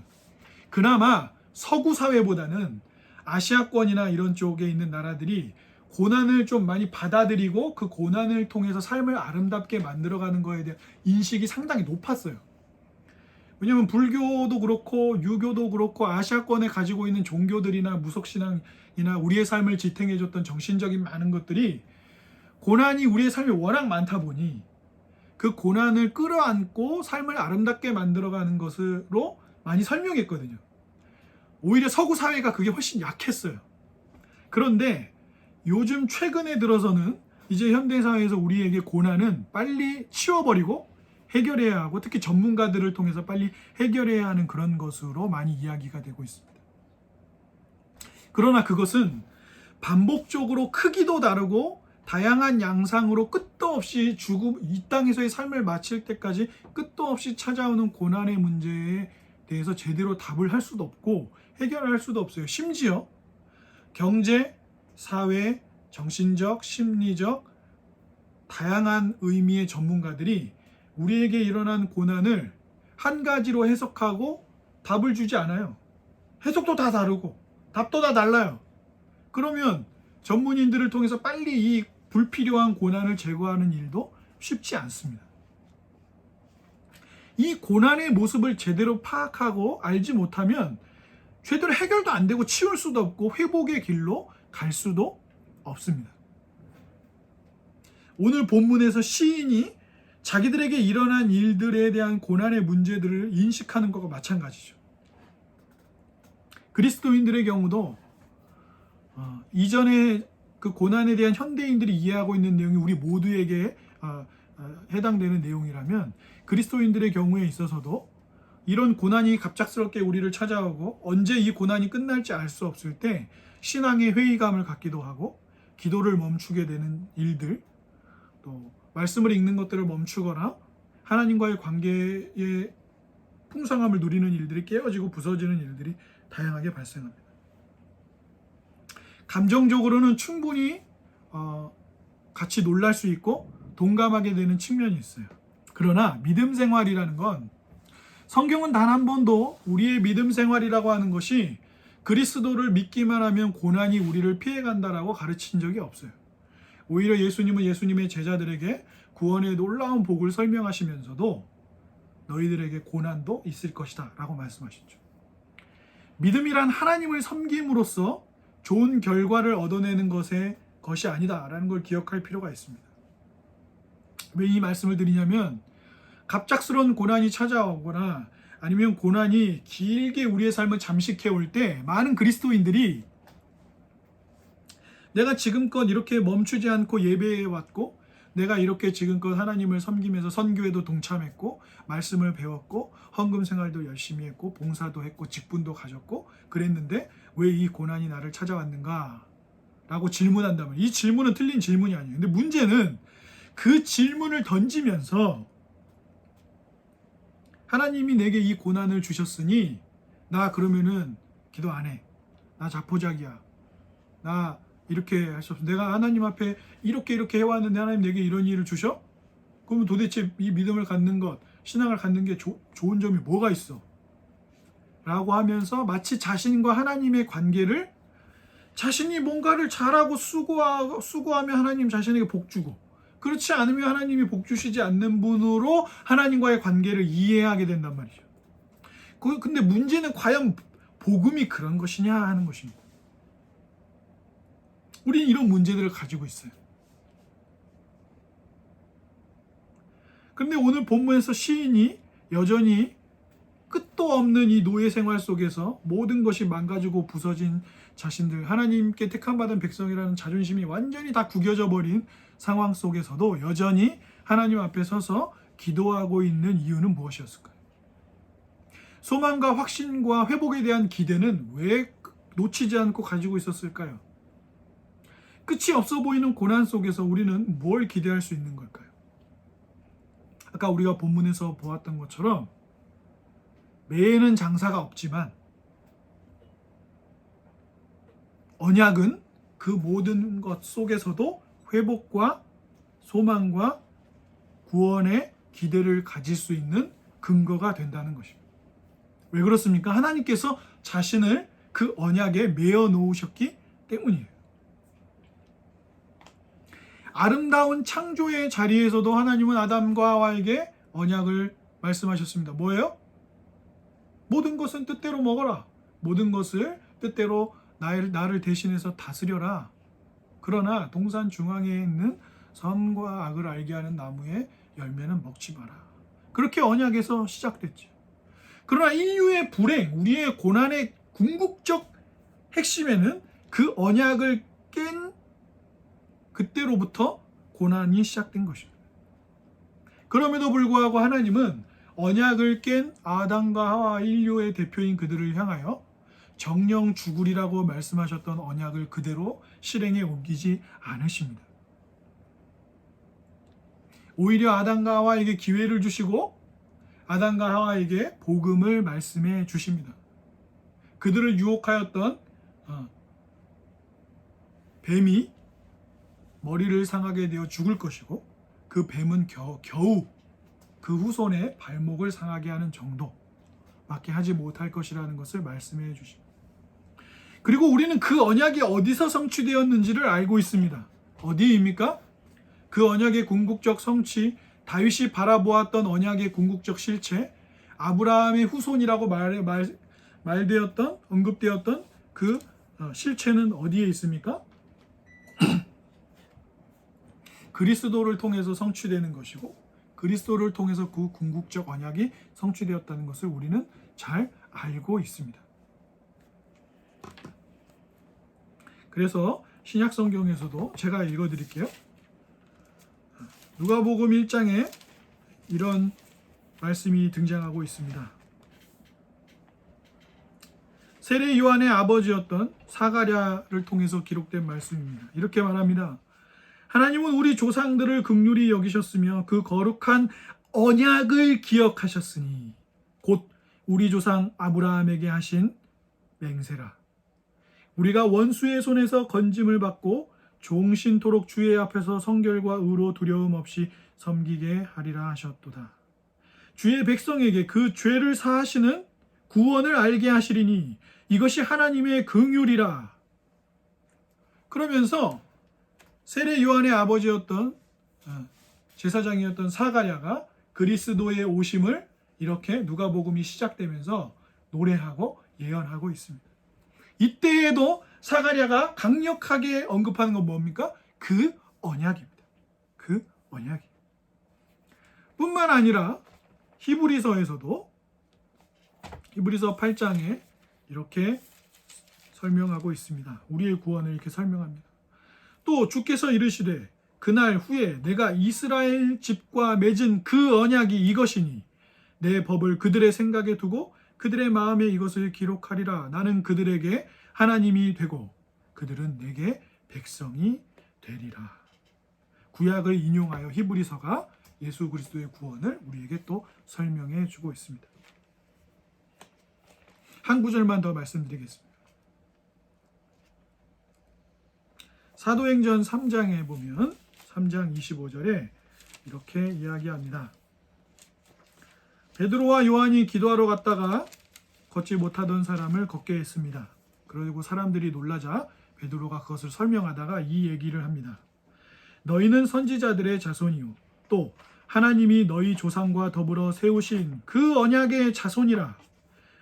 그나마 서구 사회보다는 아시아권이나 이런 쪽에 있는 나라들이 고난을 좀 많이 받아들이고 그 고난을 통해서 삶을 아름답게 만들어가는 거에 대한 인식이 상당히 높았어요. 왜냐하면 불교도 그렇고 유교도 그렇고 아시아권에 가지고 있는 종교들이나 무속신앙이나 우리의 삶을 지탱해줬던 정신적인 많은 것들이 고난이 우리의 삶에 워낙 많다 보니 그 고난을 끌어안고 삶을 아름답게 만들어가는 것으로 많이 설명했거든요. 오히려 서구 사회가 그게 훨씬 약했어요. 그런데 요즘 최근에 들어서는 이제 현대사회에서 우리에게 고난은 빨리 치워버리고 해결해야 하고 특히 전문가들을 통해서 빨리 해결해야 하는 그런 것으로 많이 이야기가 되고 있습니다. 그러나 그것은 반복적으로 크기도 다르고 다양한 양상으로 끝도 없이 이 땅에서의 삶을 마칠 때까지 끝도 없이 찾아오는 고난의 문제에 대해서 제대로 답을 할 수도 없고 해결할 수도 없어요. 심지어 경제, 사회, 정신적, 심리적 다양한 의미의 전문가들이 우리에게 일어난 고난을 한 가지로 해석하고 답을 주지 않아요. 해석도 다 다르고 답도 다 달라요. 그러면 전문인들을 통해서 빨리 이 불필요한 고난을 제거하는 일도 쉽지 않습니다. 이 고난의 모습을 제대로 파악하고 알지 못하면 제대로 해결도 안 되고 치울 수도 없고 회복의 길로 갈 수도 없습니다. 오늘 본문에서 시인이 자기들에게 일어난 일들에 대한 고난의 문제들을 인식하는 것과 마찬가지죠. 그리스도인들의 경우도 이전에 그 고난에 대한 현대인들이 이해하고 있는 내용이 우리 모두에게 해당되는 내용이라면 그리스도인들의 경우에 있어서도 이런 고난이 갑작스럽게 우리를 찾아오고 언제 이 고난이 끝날지 알 수 없을 때 신앙의 회의감을 갖기도 하고 기도를 멈추게 되는 일들, 또 말씀을 읽는 것들을 멈추거나 하나님과의 관계의 풍성함을 누리는 일들이 깨어지고 부서지는 일들이 다양하게 발생합니다. 감정적으로는 충분히 같이 놀랄 수 있고 동감하게 되는 측면이 있어요. 그러나 믿음 생활이라는 건 성경은 단 한 번도 우리의 믿음 생활이라고 하는 것이 그리스도를 믿기만 하면 고난이 우리를 피해간다라고 가르친 적이 없어요. 오히려 예수님은 예수님의 제자들에게 구원의 놀라운 복을 설명하시면서도 너희들에게 고난도 있을 것이다 라고 말씀하셨죠. 믿음이란 하나님을 섬김으로써 좋은 결과를 얻어내는 것이 아니다 라는 걸 기억할 필요가 있습니다. 왜 이 말씀을 드리냐면 갑작스러운 고난이 찾아오거나 아니면 고난이 길게 우리의 삶을 잠식해 올 때 많은 그리스도인들이 내가 지금껏 이렇게 멈추지 않고 예배해 왔고 내가 이렇게 지금껏 하나님을 섬기면서 선교에도 동참했고 말씀을 배웠고 헌금 생활도 열심히 했고 봉사도 했고 직분도 가졌고 그랬는데 왜 이 고난이 나를 찾아왔는가 라고 질문한다면 이 질문은 틀린 질문이 아니에요. 근데 문제는 그 질문을 던지면서 하나님이 내게 이 고난을 주셨으니 나 그러면은 기도 안 해. 나 자포자기야. 나 이렇게 할 수 없어. 내가 하나님 앞에 이렇게 해왔는데 하나님 내게 이런 일을 주셔? 그러면 도대체 이 믿음을 갖는 것, 신앙을 갖는 게 좋은 점이 뭐가 있어? 라고 하면서 마치 자신과 하나님의 관계를 자신이 뭔가를 잘하고 수고하면 하나님 자신에게 복 주고 그렇지 않으면 하나님이 복 주시지 않는 분으로 하나님과의 관계를 이해하게 된단 말이죠. 근데 문제는 과연 복음이 그런 것이냐 하는 것입니다. 우리는 이런 문제들을 가지고 있어요. 그런데 오늘 본문에서 시인이 여전히 끝도 없는 이 노예 생활 속에서 모든 것이 망가지고 부서진 자신들, 하나님께 택함받은 백성이라는 자존심이 완전히 다 구겨져 버린 상황 속에서도 여전히 하나님 앞에 서서 기도하고 있는 이유는 무엇이었을까요? 소망과 확신과 회복에 대한 기대는 왜 놓치지 않고 가지고 있었을까요? 끝이 없어 보이는 고난 속에서 우리는 뭘 기대할 수 있는 걸까요? 아까 우리가 본문에서 보았던 것처럼 매에는 장사가 없지만 언약은 그 모든 것 속에서도 회복과 소망과 구원의 기대를 가질 수 있는 근거가 된다는 것입니다. 왜 그렇습니까? 하나님께서 자신을 그 언약에 매어 놓으셨기 때문이에요. 아름다운 창조의 자리에서도 하나님은 아담과 하와에게 언약을 말씀하셨습니다. 뭐예요? 모든 것은 뜻대로 먹어라. 모든 것을 뜻대로 나를 대신해서 다스려라. 그러나 동산 중앙에 있는 선과 악을 알게 하는 나무의 열매는 먹지 마라. 그렇게 언약에서 시작됐죠. 그러나 인류의 불행, 우리의 고난의 궁극적 핵심에는 그 언약을 깬 그때로부터 고난이 시작된 것입니다. 그럼에도 불구하고 하나님은 언약을 깬 아담과 하와 인류의 대표인 그들을 향하여 정령 죽으리라고 말씀하셨던 언약을 그대로 실행에 옮기지 않으십니다. 오히려 아담과 하와에게 기회를 주시고 아담과 하와에게 복음을 말씀해 주십니다. 그들을 유혹하였던 뱀이 머리를 상하게 되어 죽을 것이고 그 뱀은 겨우 그 후손의 발목을 상하게 하는 정도밖에 하지 못할 것이라는 것을 말씀해 주십니다. 그리고 우리는 그 언약이 어디서 성취되었는지를 알고 있습니다. 어디입니까? 그 언약의 궁극적 성취, 다윗이 바라보았던 언약의 궁극적 실체, 아브라함의 후손이라고 말되었던 언급되었던 그 실체는 어디에 있습니까? 그리스도를 통해서 성취되는 것이고, 그리스도를 통해서 그 궁극적 언약이 성취되었다는 것을 우리는 잘 알고 있습니다. 그래서 신약 성경에서도 제가 읽어드릴게요. 누가복음 1장에 이런 말씀이 등장하고 있습니다. 세례 요한의 아버지였던 사가랴를 통해서 기록된 말씀입니다. 이렇게 말합니다. 하나님은 우리 조상들을 긍휼히 여기셨으며 그 거룩한 언약을 기억하셨으니 곧 우리 조상 아브라함에게 하신 맹세라. 우리가 원수의 손에서 건짐을 받고 종신토록 주의 앞에서 성결과 의로 두려움 없이 섬기게 하리라 하셨도다. 주의 백성에게 그 죄를 사하시는 구원을 알게 하시리니 이것이 하나님의 긍휼이라. 그러면서 세례 요한의 아버지였던 제사장이었던 사가랴가 그리스도의 오심을 이렇게 누가복음이 시작되면서 노래하고 예언하고 있습니다. 이때에도 사가랴가 강력하게 언급하는 건 뭡니까? 그 언약입니다. 그 언약이. 뿐만 아니라 히브리서에서도 히브리서 8장에 이렇게 설명하고 있습니다. 우리의 구원을 이렇게 설명합니다. 또 주께서 이르시되 그날 후에 내가 이스라엘 집과 맺은 그 언약이 이것이니 내 법을 그들의 생각에 두고 그들의 마음에 이것을 기록하리라. 나는 그들에게 하나님이 되고 그들은 내게 백성이 되리라. 구약을 인용하여 히브리서가 예수 그리스도의 구원을 우리에게 또 설명해 주고 있습니다. 한 구절만 더 말씀드리겠습니다. 사도행전 3장에 보면 3장 25절에 이렇게 이야기합니다. 베드로와 요한이 기도하러 갔다가 걷지 못하던 사람을 걷게 했습니다. 그리고 사람들이 놀라자 베드로가 그것을 설명하다가 이 얘기를 합니다. 너희는 선지자들의 자손이요 또 하나님이 너희 조상과 더불어 세우신 그 언약의 자손이라.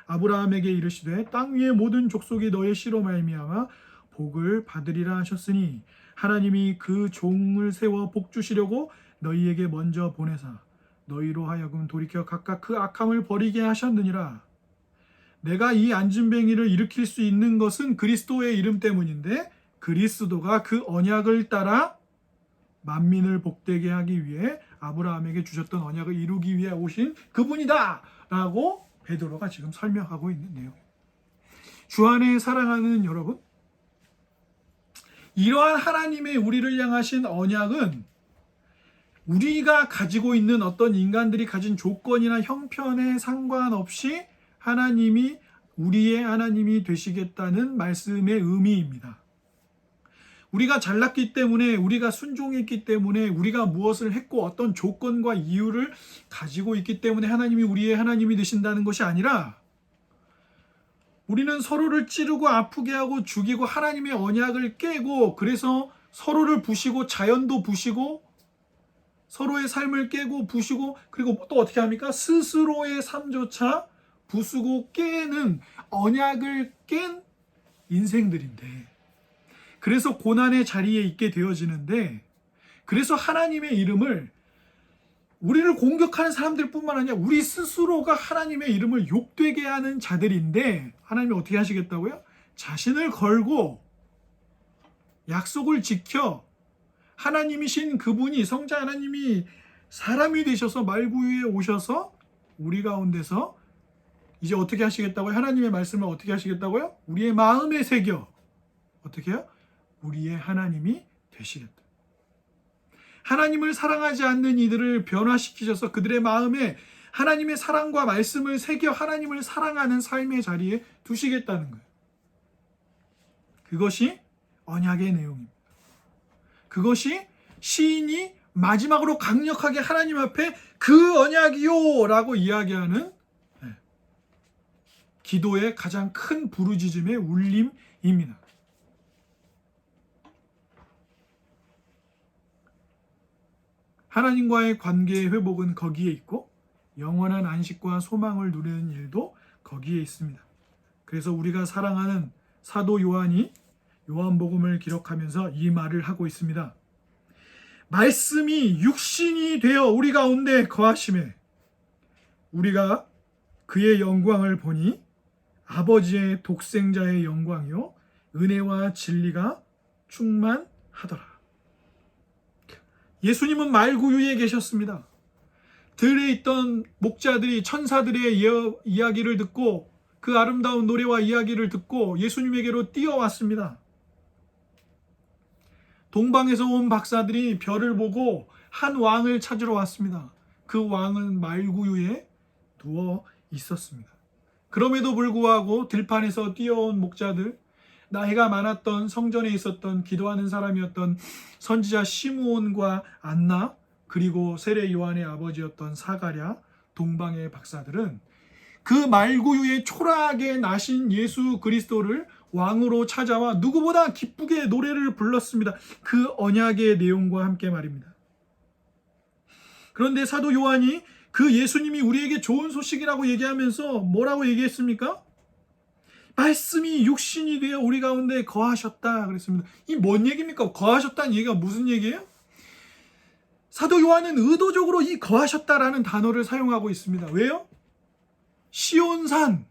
아브라함에게 이르시되 땅 위의 모든 족속이 너의 씨로 말미암아 복을 받으리라 하셨으니 하나님이 그 종을 세워 복 주시려고 너희에게 먼저 보내사 너희로 하여금 돌이켜 각각 그 악함을 버리게 하셨느니라. 내가 이 안진뱅이를 일으킬 수 있는 것은 그리스도의 이름 때문인데 그리스도가 그 언약을 따라 만민을 복되게 하기 위해 아브라함에게 주셨던 언약을 이루기 위해 오신 그분이다 라고 베드로가 지금 설명하고 있는 내용입니다. 주 안에 사랑하는 여러분, 이러한 하나님의 우리를 향하신 언약은 우리가 가지고 있는 어떤 인간들이 가진 조건이나 형편에 상관없이 하나님이 우리의 하나님이 되시겠다는 말씀의 의미입니다. 우리가 잘났기 때문에, 우리가 순종했기 때문에, 우리가 무엇을 했고 어떤 조건과 이유를 가지고 있기 때문에 하나님이 우리의 하나님이 되신다는 것이 아니라 우리는 서로를 찌르고 아프게 하고 죽이고 하나님의 언약을 깨고 그래서 서로를 부시고 자연도 부시고 서로의 삶을 깨고 부시고 그리고 또 어떻게 합니까? 스스로의 삶조차 부수고 깨는 언약을 깬 인생들인데 그래서 고난의 자리에 있게 되어지는데 그래서 하나님의 이름을 우리를 공격하는 사람들뿐만 아니라 우리 스스로가 하나님의 이름을 욕되게 하는 자들인데 하나님이 어떻게 하시겠다고요? 자신을 걸고 약속을 지켜 하나님이신 그분이 성자 하나님이 사람이 되셔서 말구유에 오셔서 우리 가운데서 이제 어떻게 하시겠다고요? 하나님의 말씀을 어떻게 하시겠다고요? 우리의 마음에 새겨 어떻게 해요? 우리의 하나님이 되시겠다. 하나님을 사랑하지 않는 이들을 변화시키셔서 그들의 마음에 하나님의 사랑과 말씀을 새겨 하나님을 사랑하는 삶의 자리에 두시겠다는 거예요. 그것이 언약의 내용입니다. 그것이 시인이 마지막으로 강력하게 하나님 앞에 그 언약이요 라고 이야기하는 기도의 가장 큰 부르짖음의 울림입니다. 하나님과의 관계의 회복은 거기에 있고 영원한 안식과 소망을 누리는 일도 거기에 있습니다. 그래서 우리가 사랑하는 사도 요한이 요한복음을 기록하면서 이 말을 하고 있습니다. 말씀이 육신이 되어 우리 가운데 거하심에 우리가 그의 영광을 보니 아버지의 독생자의 영광이요 은혜와 진리가 충만하더라. 예수님은 말구유에 계셨습니다. 들에 있던 목자들이 천사들의 이야기를 듣고 그 아름다운 노래와 이야기를 듣고 예수님에게로 뛰어왔습니다. 동방에서 온 박사들이 별을 보고 한 왕을 찾으러 왔습니다. 그 왕은 말구유에 누워 있었습니다. 그럼에도 불구하고 들판에서 뛰어온 목자들, 나이가 많았던 성전에 있었던 기도하는 사람이었던 선지자 시므온과 안나, 그리고 세례 요한의 아버지였던 사가랴, 동방의 박사들은 그 말구유에 초라하게 나신 예수 그리스도를 왕으로 찾아와 누구보다 기쁘게 노래를 불렀습니다. 그 언약의 내용과 함께 말입니다. 그런데 사도 요한이 그 예수님이 우리에게 좋은 소식이라고 얘기하면서 뭐라고 얘기했습니까? 말씀이 육신이 되어 우리 가운데 거하셨다 그랬습니다. 이 뭔 얘기입니까? 거하셨다는 얘기가 무슨 얘기예요? 사도 요한은 의도적으로 이 거하셨다라는 단어를 사용하고 있습니다. 왜요? 시온산,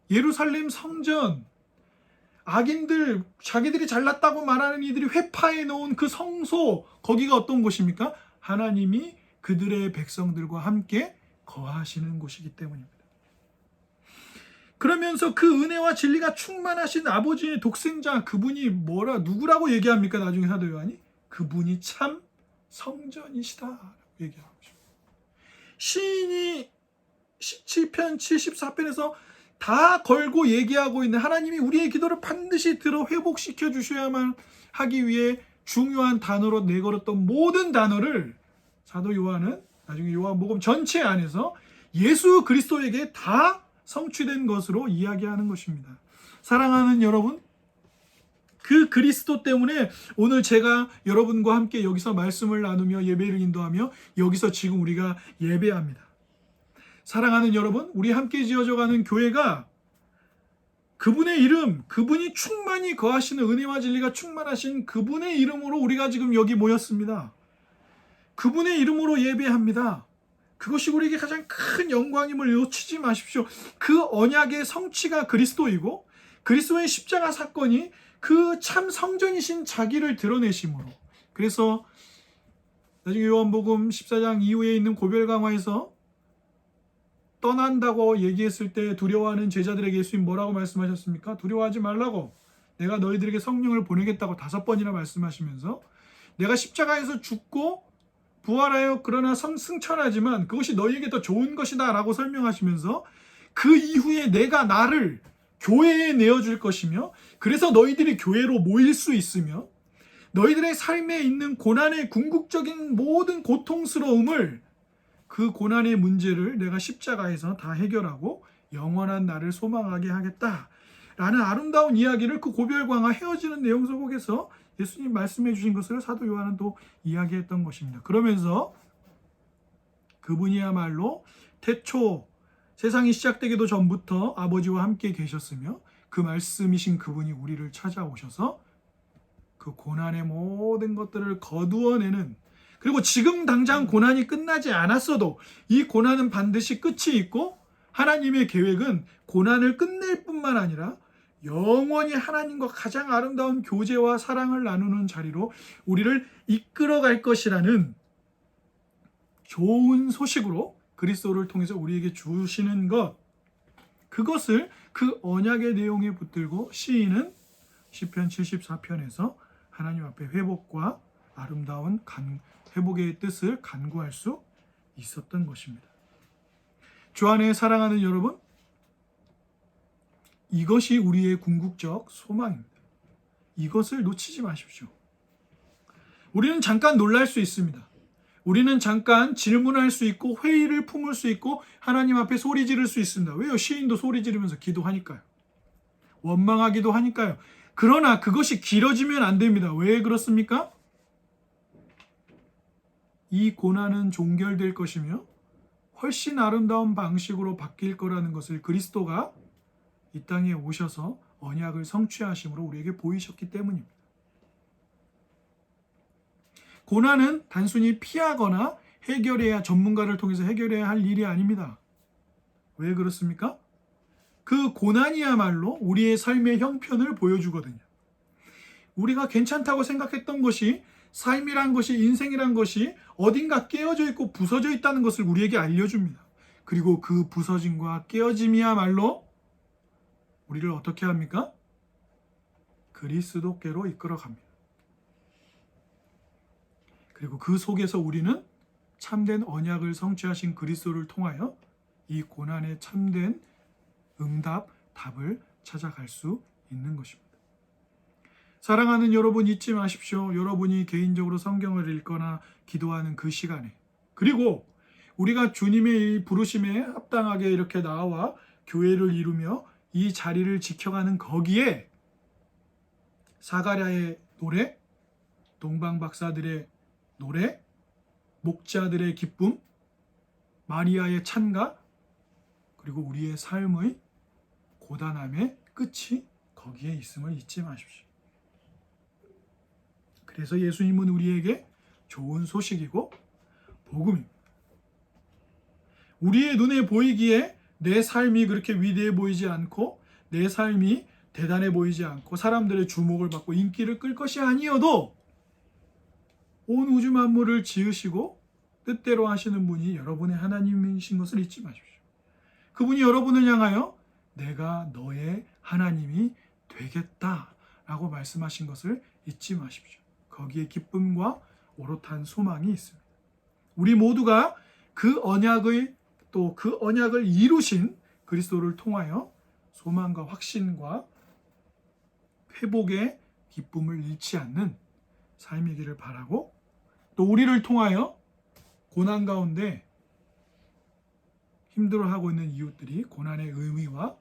예루살렘 성전, 악인들, 자기들이 잘났다고 말하는 이들이 회파해 놓은 그 성소, 거기가 어떤 곳입니까? 하나님이 그들의 백성들과 함께 거하시는 곳이기 때문입니다. 그러면서 그 은혜와 진리가 충만하신 아버지의 독생자, 그분이 누구라고 얘기합니까? 나중에 사도 요한이 그분이 참 성전이시다라고 얘기하고 있습니다. 시인이 시편 74편에서 다 걸고 얘기하고 있는 하나님이 우리의 기도를 반드시 들어 회복시켜 주셔야만 하기 위해 중요한 단어로 내걸었던 모든 단어를 사도 요한은 나중에 요한복음 전체 안에서 예수 그리스도에게 다 성취된 것으로 이야기하는 것입니다. 사랑하는 여러분, 그 그리스도 때문에 오늘 제가 여러분과 함께 여기서 말씀을 나누며 예배를 인도하며 여기서 지금 우리가 예배합니다. 사랑하는 여러분, 우리 함께 지어져가는 교회가 그분의 이름, 그분이 충만히 거하시는 은혜와 진리가 충만하신 그분의 이름으로 우리가 지금 여기 모였습니다. 그분의 이름으로 예배합니다. 그것이 우리에게 가장 큰 영광임을 놓치지 마십시오. 그 언약의 성취가 그리스도이고 그리스도의 십자가 사건이 그 참 성전이신 자기를 드러내심으로, 그래서 나중에 요한복음 14장 이후에 있는 고별강화에서 떠난다고 얘기했을 때 두려워하는 제자들에게 예수님 뭐라고 말씀하셨습니까? 두려워하지 말라고, 내가 너희들에게 성령을 보내겠다고 5번이나 말씀하시면서 내가 십자가에서 죽고 부활하여 그러나 승천하지만 그것이 너희에게 더 좋은 것이다 라고 설명하시면서 그 이후에 내가 나를 교회에 내어줄 것이며 그래서 너희들이 교회로 모일 수 있으며 너희들의 삶에 있는 고난의 궁극적인 모든 고통스러움을, 그 고난의 문제를 내가 십자가에서 다 해결하고 영원한 나를 소망하게 하겠다라는 아름다운 이야기를 그 고별광화 헤어지는 내용 속에서 예수님 말씀해 주신 것을 사도 요한은 또 이야기했던 것입니다. 그러면서 그분이야말로 태초 세상이 시작되기도 전부터 아버지와 함께 계셨으며 그 말씀이신 그분이 우리를 찾아오셔서 그 고난의 모든 것들을 거두어내는, 그리고 지금 당장 고난이 끝나지 않았어도 이 고난은 반드시 끝이 있고 하나님의 계획은 고난을 끝낼 뿐만 아니라 영원히 하나님과 가장 아름다운 교제와 사랑을 나누는 자리로 우리를 이끌어갈 것이라는 좋은 소식으로 그리스도를 통해서 우리에게 주시는 것, 그것을 그 언약의 내용에 붙들고 시인은 시편 74편에서 하나님 앞에 회복과 아름다운 회복의 뜻을 간구할 수 있었던 것입니다. 주 안에 사랑하는 여러분, 이것이 우리의 궁극적 소망입니다. 이것을 놓치지 마십시오. 우리는 잠깐 놀랄 수 있습니다. 우리는 잠깐 질문할 수 있고 회의를 품을 수 있고 하나님 앞에 소리 지를 수 있습니다. 왜요? 시인도 소리 지르면서 기도하니까요. 원망하기도 하니까요. 그러나 그것이 길어지면 안 됩니다. 왜 그렇습니까? 이 고난은 종결될 것이며 훨씬 아름다운 방식으로 바뀔 거라는 것을 그리스도가 이 땅에 오셔서 언약을 성취하심으로 우리에게 보이셨기 때문입니다. 고난은 단순히 피하거나 전문가를 통해서 해결해야 할 일이 아닙니다. 왜 그렇습니까? 그 고난이야말로 우리의 삶의 형편을 보여주거든요. 우리가 괜찮다고 생각했던 것이, 삶이란 것이, 인생이란 것이 어딘가 깨어져 있고 부서져 있다는 것을 우리에게 알려줍니다. 그리고 그 부서짐과 깨어짐이야말로 우리를 어떻게 합니까? 그리스도께로 이끌어갑니다. 그리고 그 속에서 우리는 참된 언약을 성취하신 그리스도를 통하여 이 고난에 참된 답을 찾아갈 수 있는 것입니다. 사랑하는 여러분, 잊지 마십시오. 여러분이 개인적으로 성경을 읽거나 기도하는 그 시간에, 그리고 우리가 주님의 이 부르심에 합당하게 이렇게 나와 교회를 이루며 이 자리를 지켜가는 거기에 사가랴의 노래, 동방박사들의 노래, 목자들의 기쁨, 마리아의 찬가, 그리고 우리의 삶의 고단함의 끝이 거기에 있음을 잊지 마십시오. 그래서 예수님은 우리에게 좋은 소식이고 복음입니다. 우리의 눈에 보이기에 내 삶이 그렇게 위대해 보이지 않고, 내 삶이 대단해 보이지 않고, 사람들의 주목을 받고 인기를 끌 것이 아니어도 온 우주 만물을 지으시고 뜻대로 하시는 분이 여러분의 하나님이신 것을 잊지 마십시오. 그분이 여러분을 향하여 내가 너의 하나님이 되겠다라고 말씀하신 것을 잊지 마십시오. 거기에 기쁨과 오롯한 소망이 있습니다. 우리 모두가 그 언약을 이루신 그리스도를 통하여 소망과 확신과 회복의 기쁨을 잃지 않는 삶이기를 바라고, 또 우리를 통하여 고난 가운데 힘들어하고 있는 이웃들이 고난의 의미와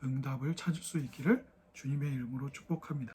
응답을 찾을 수 있기를 주님의 이름으로 축복합니다.